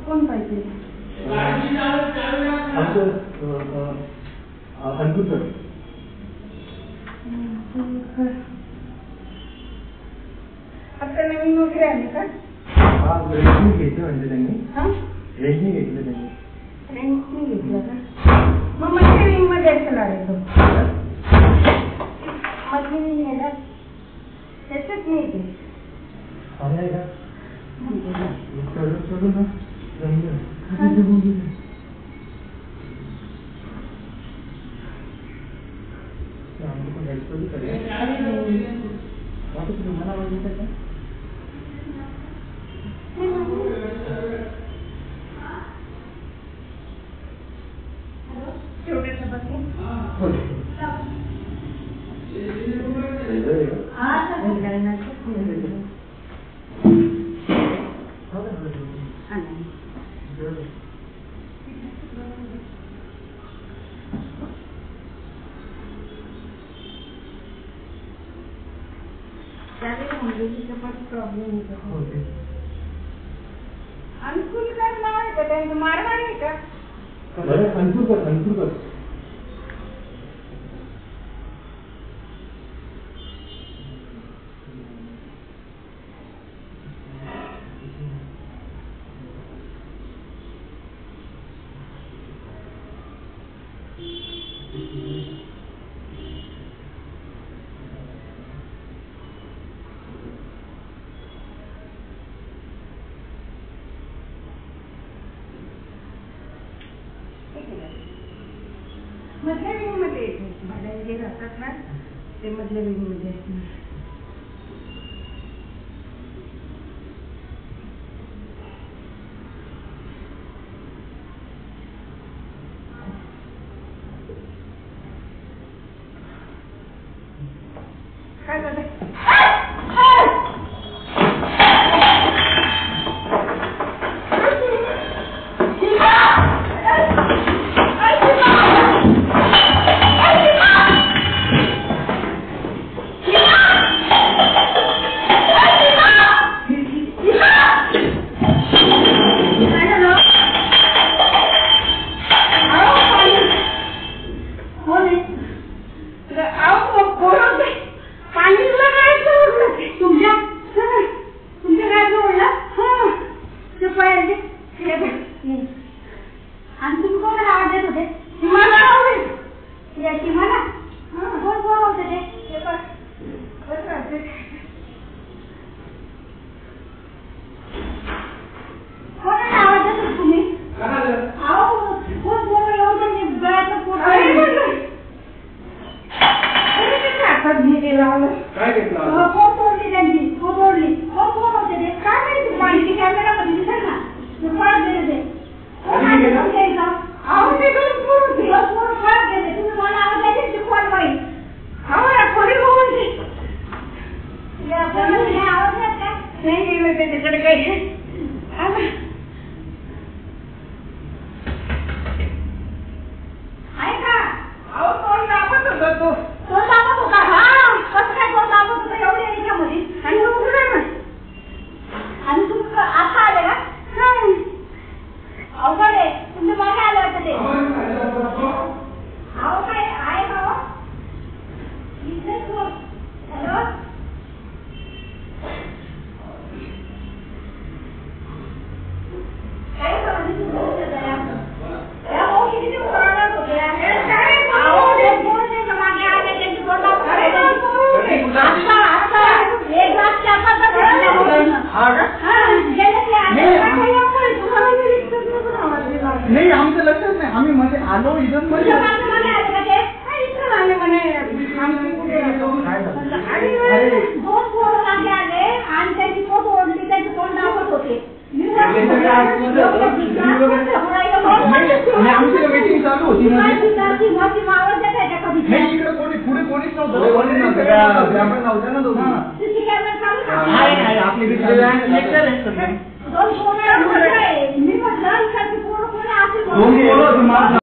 कोण पाहिजे? आता नवीन वगैरे आले का? रेंटनी घेतलं म्हणजे त्यांनी. रेंटनी घेतलं त्यांनी. रेंटनी घेतलं का? मग मधल्या विंग मध्ये असेल आले तो. मधली विंग घ्यायला त्याच्यात नाही ते. अरे का? चढून ना अंकुरकर नाव आहे का त्यांचं? मारवाडी आहे का? अंकुरकर. मधल्या विंग मध्ये भाड्याने जे राहतात ना ते मधल्या विंग मध्ये असणार. काय झालं? काय घेतलं? तोडली त्यांची, तोडली. कोण होते ते? काय माहिती? माहिती कॅमेरामध्ये दिसेल ना. ते पळत गेले ते. अहो ते दोन पोरं पळत गेले. तुम्ही मला आवाज द्यायचे शिकवायला पाहिजे. अहो या खोली बघून ते. आवाज येत का? नाही गेलं ते तिकडे काही. ऐका, अहो तोंड दाबत होता तो. तोंड दाबत होता? हा. कसं काय तोंड दाबत होता एवढ्या याच्यामध्ये? आणि उघडू नाही म्हणे. आणि तुम्ही आता आले का? अवघड आहे. तुमच्या मागे आले होते ते. अहो काय आहे का हो? हॅलो. काय समजली तुम्ही त्या किती ओरडत होत्या. अहो ते कोण त्याच्या मागे आले त्यांची तोंड एक ग्लास चहा नाही आमचं लक्षच नाही. आम्ही मध्ये आलो इथं मध्ये दोन पोरं मागे आले आणि त्यांची पोट ओढली. त्यांची तोंड दाबत होते. आमची मीटिंग चालू होती नाही इकडे कोणी पुढे कोणीच नव्हतं. आपण नव्हतं ना दोघं. आपली दोन पोरं मी म्हटलं इकडची पोरं कोणी असेल बोलव तुम्हाला